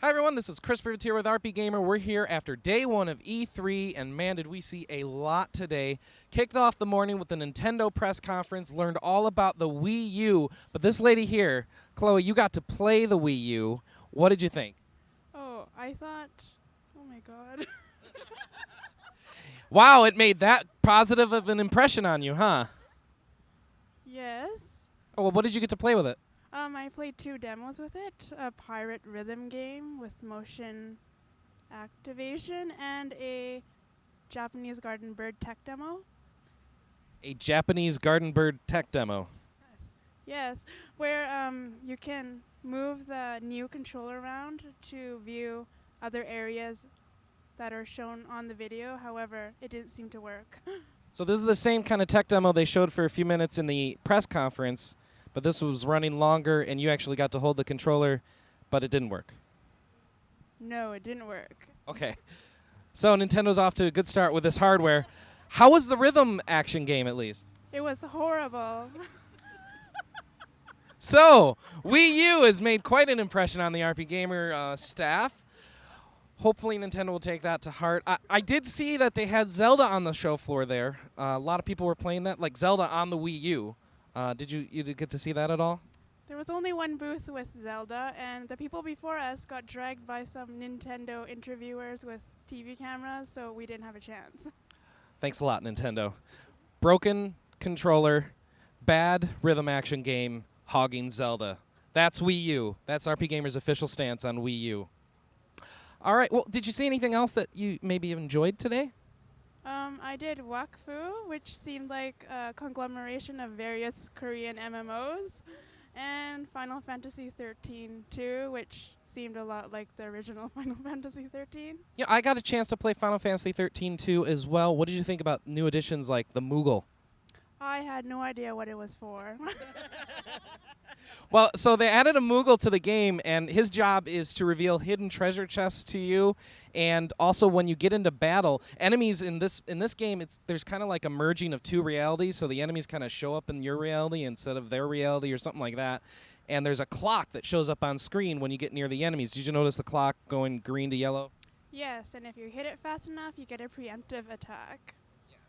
Hi everyone, this is Chris Privateer with RPGamer. We're here after day one of E3, and man, did we see a lot today. Kicked off the morning with the Nintendo press conference, learned all about the Wii U, but this lady here, Chloe, you got to play the Wii U. What did you think? Oh, I thought, oh my god. Wow, it made that positive of an impression on you, huh? Yes. Oh, well, what did you get to play with it? I played 2 demos with it, a pirate rhythm game with motion activation and a Japanese garden bird tech demo. A Japanese garden bird tech demo. Yes, where you can move the new controller around to view other areas that are shown on the video. However, it didn't seem to work. So this is the same kind of tech demo they showed for a few minutes in the press conference, but this was running longer, and you actually got to hold the controller, but it didn't work. No, it didn't work. Okay. So Nintendo's off to a good start with this hardware. How was the rhythm action game, at least? It was horrible. So, Wii U has made quite an impression on the RPGamer staff. Hopefully Nintendo will take that to heart. I did see that they had Zelda on the show floor there. A lot of people were playing that, like Zelda on the Wii U. Did you get to see that at all? There was only one booth with Zelda, and the people before us got dragged by some Nintendo interviewers with TV cameras, so we didn't have a chance. Thanks a lot, Nintendo. Broken controller, bad rhythm action game, hogging Zelda. That's Wii U. That's RPGamer's official stance on Wii U. All right. Well, did you see anything else that you maybe enjoyed today? I did Wakfu, which seemed like a conglomeration of various Korean MMOs, and Final Fantasy XIII-2, which seemed a lot like the original Final Fantasy XIII. Yeah, I got a chance to play Final Fantasy XIII-2 as well. What did you think about new additions like the Moogle? I had no idea what it was for. Well, so they added a Moogle to the game, and his job is to reveal hidden treasure chests to you. And also, when you get into battle, enemies in this game, there's kind of like a merging of 2 realities. So the enemies kind of show up in your reality instead of their reality, or something like that. And there's a clock that shows up on screen when you get near the enemies. Did you notice the clock going green to yellow? Yes, and if you hit it fast enough, you get a preemptive attack.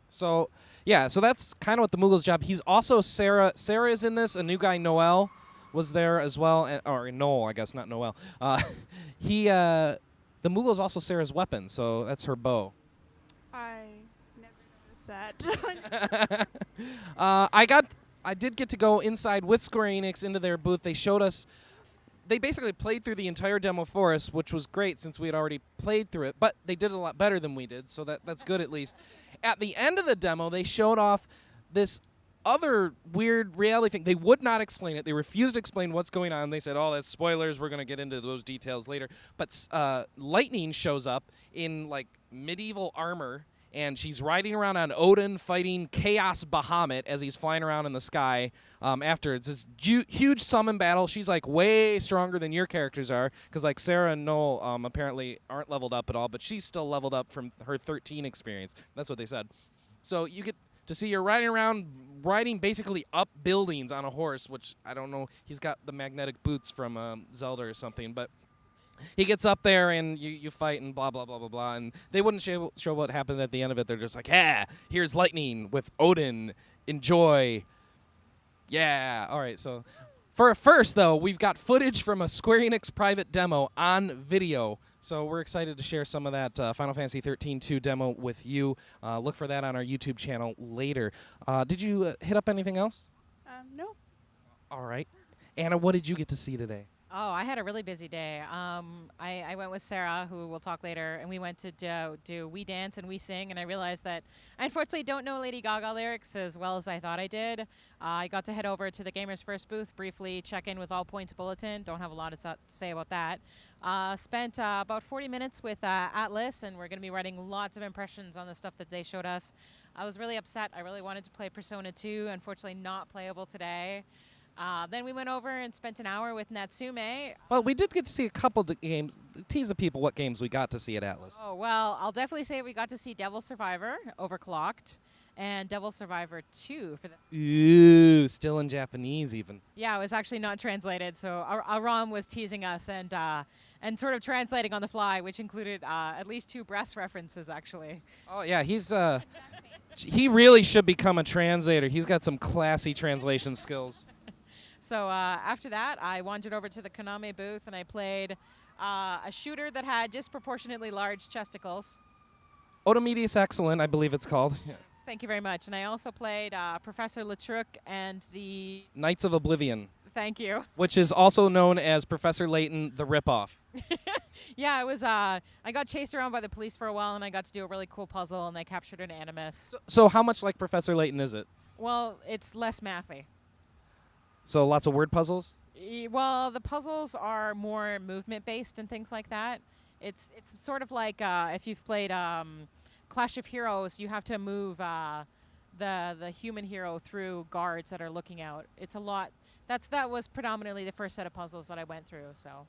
So, yeah, so that's kind of what the Moogle's job. He's also Sarah. Sarah is in this. A new guy, Noel, was there as well. Or Noel, I guess, not Noel. The Moogle's also Sarah's weapon, so that's her bow. I never noticed that. I did get to go inside with Square Enix into their booth. They showed us. They basically played through the entire demo for us, which was great since we had already played through it. But they did it a lot better than we did, so that's good at least. At the end of the demo, they showed off this other weird reality thing. They would not explain it. They refused to explain what's going on. They said, oh, that's spoilers. We're going to get into those details later. But Lightning shows up in, like, medieval armor, and she's riding around on Odin fighting Chaos Bahamut as he's flying around in the sky. After it's this huge summon battle. She's like way stronger than your characters are, because like Sarah and Noel apparently aren't leveled up at all, but she's still leveled up from her 13 experience. That's what they said. So you get to see her riding around, riding basically up buildings on a horse, which I don't know. He's got the magnetic boots from Zelda or something, but he gets up there and you fight and blah, blah, blah, blah, blah. And they wouldn't show what happened at the end of it. They're just like, yeah, here's Lightning with Odin. Enjoy. Yeah. All right. So for first, though, we've got footage from a Square Enix private demo on video. So we're excited to share some of that Final Fantasy XIII-2 demo with you. Look for that on our YouTube channel later. Did you hit up anything else? No. All right. Anna, what did you get to see today? Oh, I had a really busy day. I went with Sarah, who we'll talk later, and we went to do We Dance and We Sing, and I realized that I unfortunately don't know Lady Gaga lyrics as well as I thought I did. I got to head over to the Gamers First booth, briefly check in with All Points Bulletin. Don't have a lot to say about that. Spent about 40 minutes with Atlas, and we're going to be writing lots of impressions on the stuff that they showed us. I was really upset. I really wanted to play Persona 2. Unfortunately, not playable today. Then we went over and spent an hour with Natsume. Well, we did get to see a couple of games. Tease the people what games we got to see at Atlas. Oh, well, I'll definitely say we got to see Devil Survivor, Overclocked, and Devil Survivor 2. Ooh, still in Japanese even. Yeah, it was actually not translated, so Aram was teasing us, and and sort of translating on the fly, which included at least 2 breast references, actually. Oh yeah, he really should become a translator. He's got some classy translation skills. So after that, I wandered over to the Konami booth and I played a shooter that had disproportionately large chesticles. Otomedius Excellent, I believe it's called. Yeah. Thank you very much. And I also played Professor Latruc and the... Knights of Oblivion, Thank you. which is also known as Professor Layton the Ripoff. Yeah, it was. I got chased around by the police for a while, and I got to do a really cool puzzle, and they captured an animus. So how much like Professor Layton is it? Well, it's less mathy. So lots of word puzzles? Well, the puzzles are more movement-based and things like that. It's sort of like if you've played Clash of Heroes, you have to move the human hero through guards that are looking out. It's a lot. That was predominantly the first set of puzzles that I went through. So.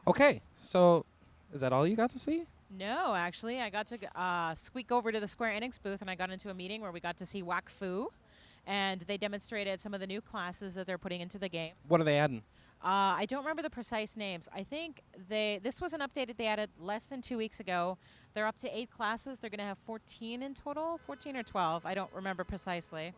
Okay, so is that all you got to see? No, actually, I got to squeak over to the Square Enix booth, and I got into a meeting where we got to see Wakfu, and they demonstrated some of the new classes that they're putting into the game. What are they adding? I don't remember the precise names. I think this was an update that they added less than 2 weeks ago. They're up to 8 classes. They're going to have 14 in total, 14 or 12. I don't remember precisely.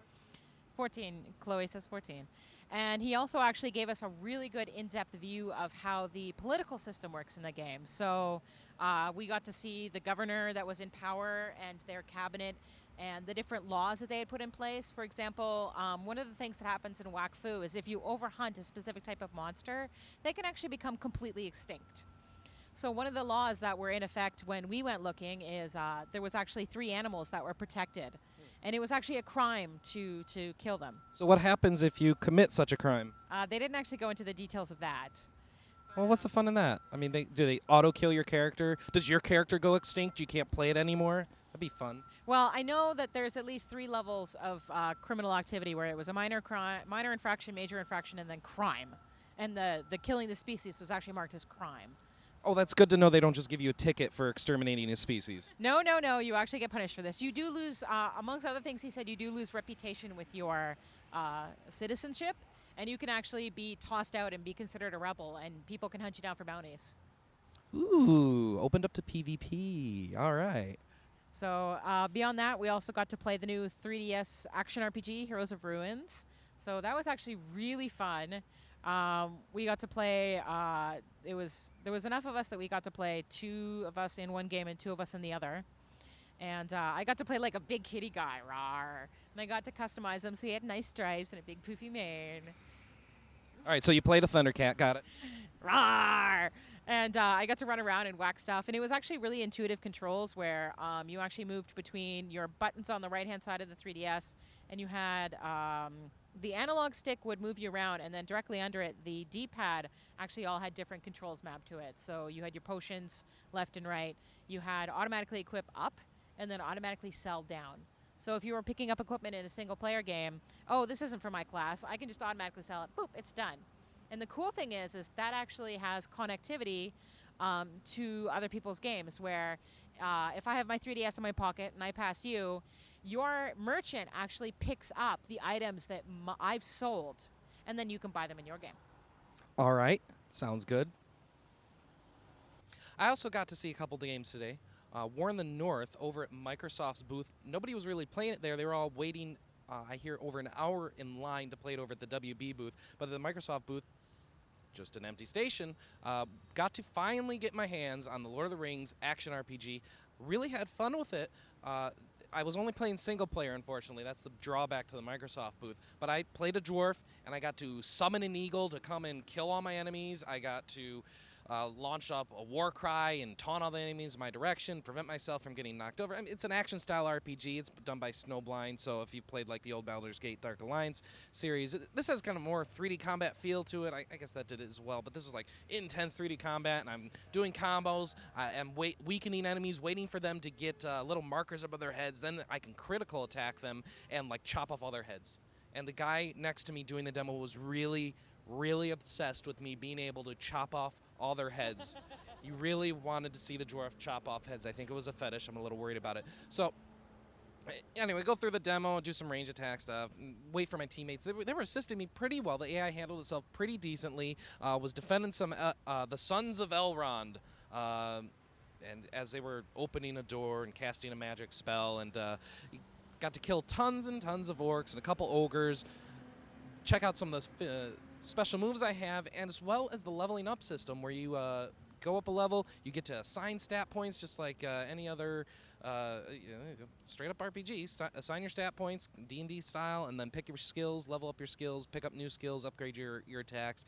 14. Chloe says 14. And he also actually gave us a really good in-depth view of how the political system works in the game. So we got to see the governor that was in power and their cabinet and the different laws that they had put in place. For example, one of the things that happens in Wakfu is if you overhunt a specific type of monster, they can actually become completely extinct. So one of the laws that were in effect when we went looking is there was actually 3 animals that were protected. And it was actually a crime to kill them. So what happens if you commit such a crime? They didn't actually go into the details of that. Well, what's the fun in that? I mean, do they auto-kill your character? Does your character go extinct? You can't play it anymore? That'd be fun. Well, I know that there's at least 3 levels of criminal activity where it was a minor infraction, major infraction, and then crime. And the killing the species was actually marked as crime. Oh, that's good to know they don't just give you a ticket for exterminating a species. No. You actually get punished for this. You do lose, amongst other things he said, you do lose reputation with your citizenship. And you can actually be tossed out and be considered a rebel. And people can hunt you down for bounties. Ooh, opened up to PvP. All right. So beyond that, we also got to play the new 3DS action RPG, Heroes of Ruins. So that was actually really fun. We got to play, there was enough of us that we got to play 2 of us in one game and 2 of us in the other. And I got to play like a big kitty guy, rawr. And I got to customize him so he had nice stripes and a big poofy mane. All right, so you played a Thundercat, got it. Rawr! And I got to run around and whack stuff. And it was actually really intuitive controls where you actually moved between your buttons on the right-hand side of the 3DS, and you had the analog stick would move you around, and then directly under it, the D-pad actually all had different controls mapped to it. So you had your potions left and right. You had automatically equip up, and then automatically sell down. So if you were picking up equipment in a single-player game, oh, this isn't for my class, I can just automatically sell it. Boop, it's done. And the cool thing is that actually has connectivity to other people's games, where if I have my 3DS in my pocket and I pass you, your merchant actually picks up the items that I've sold, and then you can buy them in your game. All right, sounds good. I also got to see a couple games today. War in the North over at Microsoft's booth. Nobody was really playing it there. They were all waiting, I hear, over an hour in line to play it over at the WB booth. But the Microsoft booth, just an empty station, got to finally get my hands on the Lord of the Rings action RPG. Really had fun with it. I was only playing single player, unfortunately. That's the drawback to the Microsoft booth. But I played a dwarf, and I got to summon an eagle to come and kill all my enemies. I got to launch up a war cry and taunt all the enemies in my direction, prevent myself from getting knocked over. I mean, it's an action-style RPG. It's done by Snowblind, so if you played like the old Baldur's Gate Dark Alliance series, this has kind of more 3D combat feel to it. I guess that did it as well, but this was like intense 3D combat, and I'm doing combos. I'm weakening enemies, waiting for them to get little markers above their heads. Then I can critical attack them and like chop off all their heads. And the guy next to me doing the demo was really, really obsessed with me being able to chop off all their heads. He really wanted to see the dwarf chop off heads. I think it was a fetish. I'm a little worried about it. So Anyway, go through the demo, do some range attack stuff, and wait for my teammates. They were assisting me pretty well. The AI handled itself pretty decently. Was defending some the Sons of Elrond, and as they were opening a door and casting a magic spell, and got to kill tons and tons of orcs and a couple ogres. Check out some of the special moves I have, and as well as the leveling up system, where you go up a level, you get to assign stat points just like any other straight up RPG. Assign your stat points, D&D style, and then pick your skills, level up your skills, pick up new skills, upgrade your attacks.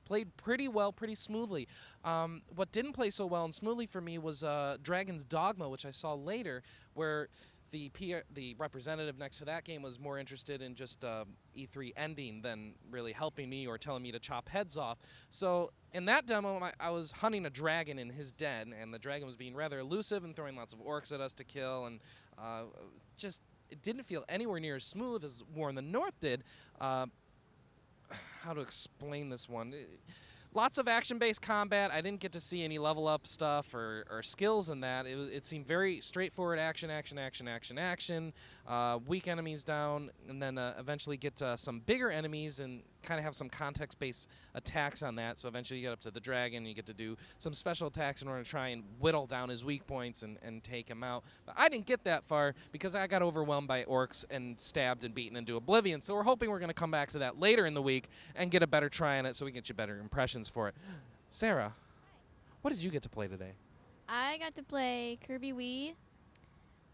Played pretty well, pretty smoothly. What didn't play so well and smoothly for me was Dragon's Dogma, which I saw later, where the representative next to that game was more interested in just E3 ending than really helping me or telling me to chop heads off. So in that demo, I was hunting a dragon in his den, and the dragon was being rather elusive and throwing lots of orcs at us to kill, and it didn't feel anywhere near as smooth as War in the North did. How to explain this one? Lots of action-based combat. I didn't get to see any level-up stuff or skills in that. It seemed very straightforward action, weak enemies down, and then eventually get some bigger enemies and kind of have some context-based attacks on that. So eventually you get up to the dragon, and you get to do some special attacks in order to try and whittle down his weak points and take him out. But I didn't get that far because I got overwhelmed by orcs and stabbed and beaten into oblivion. So we're hoping we're going to come back to that later in the week and get a better try on it so we can get you better impressions for it. Sarah, what did you get to play today? I got to play Kirby Wii,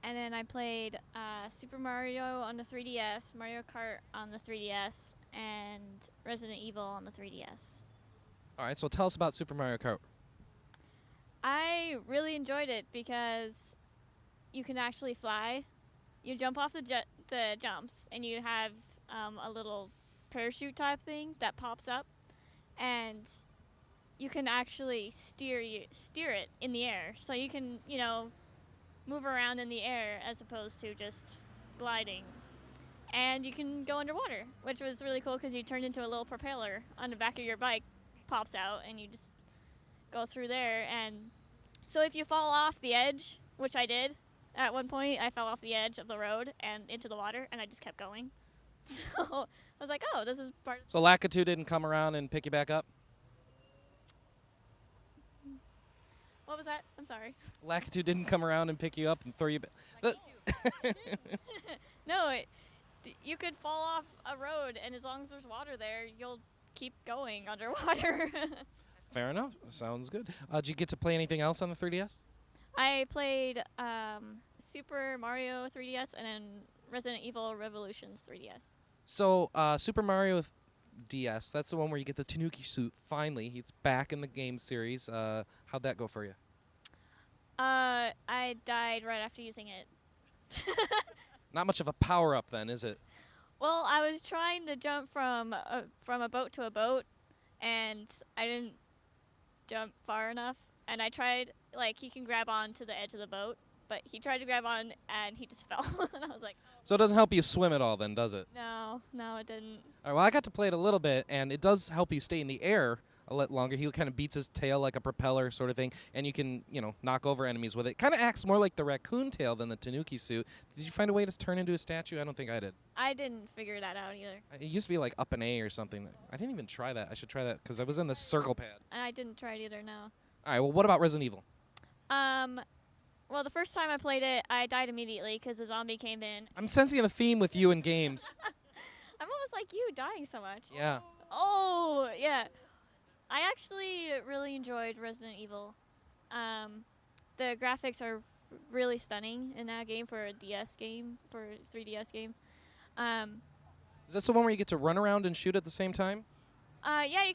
and then I played Super Mario on the 3DS, Mario Kart on the 3DS, and Resident Evil on the 3DS. All right, so tell us about Super Mario Kart. I really enjoyed it because you can actually fly. You jump off the jumps, and you have a little parachute type thing that pops up, and you can actually steer it in the air. So you can, move around in the air as opposed to just gliding. And you can go underwater, which was really cool because you turned into a little propeller on the back of your bike, pops out, and you just go through there. And so if you fall off the edge, which I did, at one point I fell off the edge of the road and into the water, and I just kept going. So I was like, oh, this is part of... So Lakitu didn't come around and pick you back up? What was that? I'm sorry. Lakitu didn't come around and pick you up and throw you back? No, you could fall off a road, and as long as there's water there, you'll keep going underwater. Fair enough. Sounds good. Did you get to play anything else on the 3DS? I played Super Mario 3DS and then Resident Evil Revolutions 3DS. So Super Mario DS, that's the one where you get the Tanuki suit. Finally, it's back in the game series. How'd that go for you? I died right after using it. Not much of a power-up then, is it? Well, I was trying to jump from a boat to a boat, and I didn't jump far enough. And I tried, he can grab on to the edge of the boat, but he tried to grab on, and he just fell. And I was like... So it doesn't help you swim at all then, does it? No, it didn't. All right, well, I got to play it a little bit, and it does help you stay in the air a little longer. He kind of beats his tail like a propeller sort of thing, and you can, knock over enemies with it. Kind of acts more like the raccoon tail than the Tanuki suit. Did you find a way to turn into a statue? I don't think I did. I didn't figure that out either. It used to be like up an A or something. I didn't even try that. I should try that because I was in the circle pad. I didn't try it either, no. All right, well, what about Resident Evil? Well, the first time I played it, I died immediately because the zombie came in. I'm sensing a theme with you in games. I'm almost like you, dying so much. Yeah. Oh, yeah. I actually really enjoyed Resident Evil. The graphics are really stunning in that game for a DS game, for a 3DS game. Is this the one where you get to run around and shoot at the same time? Yeah, you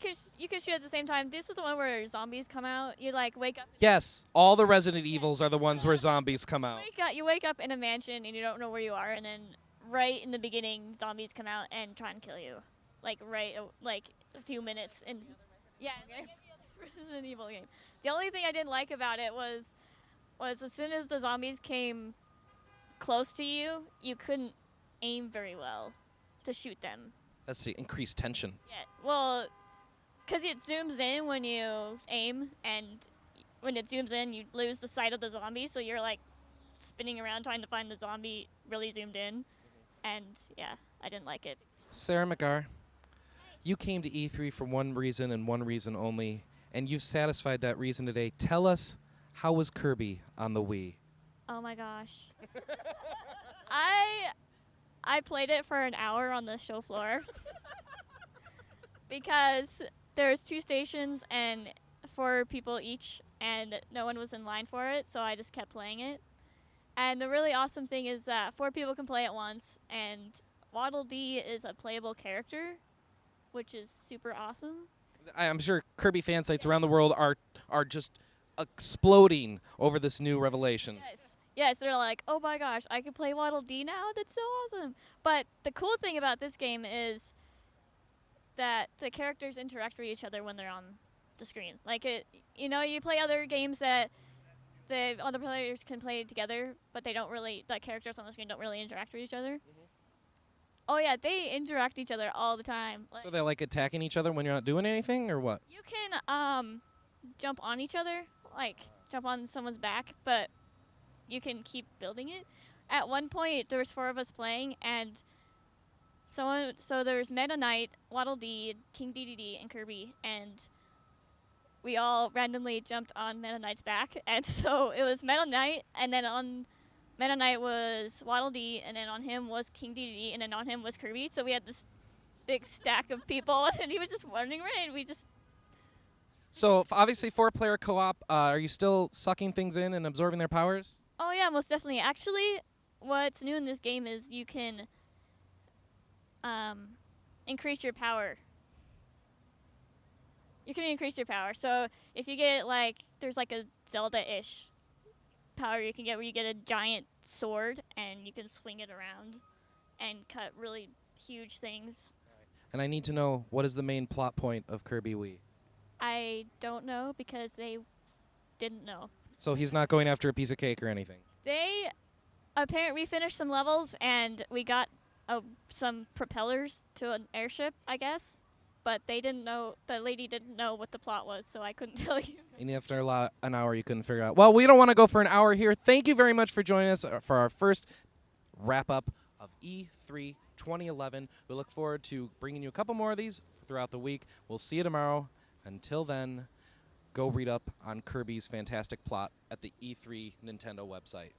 can shoot at the same time. This is the one where zombies come out. You wake up. Yes, all the Resident Evils are the ones where zombies come out. You wake up in a mansion and you don't know where you are, and then right in the beginning, zombies come out and try and kill you, a few minutes in. Yeah, Resident Evil game. The only thing I didn't like about it was as soon as the zombies came close to you, you couldn't aim very well to shoot them. That's the increased tension. Yeah, well, because it zooms in when you aim, and when it zooms in, you lose the sight of the zombie, so you're spinning around trying to find the zombie really zoomed in. And yeah, I didn't like it. Sarah McGar, you came to E3 for one reason and one reason only, and you've satisfied that reason today. Tell us, how was Kirby on the Wii? Oh my gosh. I played it for an hour on the show floor because there's 2 stations and 4 people each, and no one was in line for it, so I just kept playing it. And the really awesome thing is that 4 people can play at once, and Waddle Dee is a playable character, which is super awesome. I'm sure Kirby fan sites around the world are just exploding over this new revelation. Yes, they're like, oh my gosh, I can play Waddle Dee now? That's so awesome. But the cool thing about this game is that the characters interact with each other when they're on the screen. Like, you play other games that the other players can play together, but the characters on the screen don't really interact with each other. Oh yeah, they interact with each other all the time. So they're like attacking each other when you're not doing anything, or what? You can jump on each other, like jump on someone's back, but you can keep building it. At one point, there was 4 of us playing, and so there was Meta Knight, Waddle Dee, King DDD, and Kirby, and we all randomly jumped on Meta Knight's back, and so it was Meta Knight, and then on Meta Knight was Waddle Dee, and then on him was King DDD, and then on him was Kirby. So we had this big stack of people, and he was just wandering around. So obviously 4-player co-op. Are you still sucking things in and absorbing their powers? Oh yeah, most definitely. Actually, what's new in this game is you can increase your power. You can increase your power. So if you get there's like a Zelda-ish power you can get where you get a giant sword and you can swing it around and cut really huge things. And I need to know, what is the main plot point of Kirby Wii? I don't know because they didn't know. So he's not going after a piece of cake or anything? We finished some levels and we got some propellers to an airship, I guess. But they didn't know, the lady didn't know what the plot was, so I couldn't tell you. And after an hour, you couldn't figure out. Well, we don't want to go for an hour here. Thank you very much for joining us for our first wrap-up of E3 2011. We look forward to bringing you a couple more of these throughout the week. We'll see you tomorrow. Until then, go read up on Kirby's fantastic plot at the E3 Nintendo website.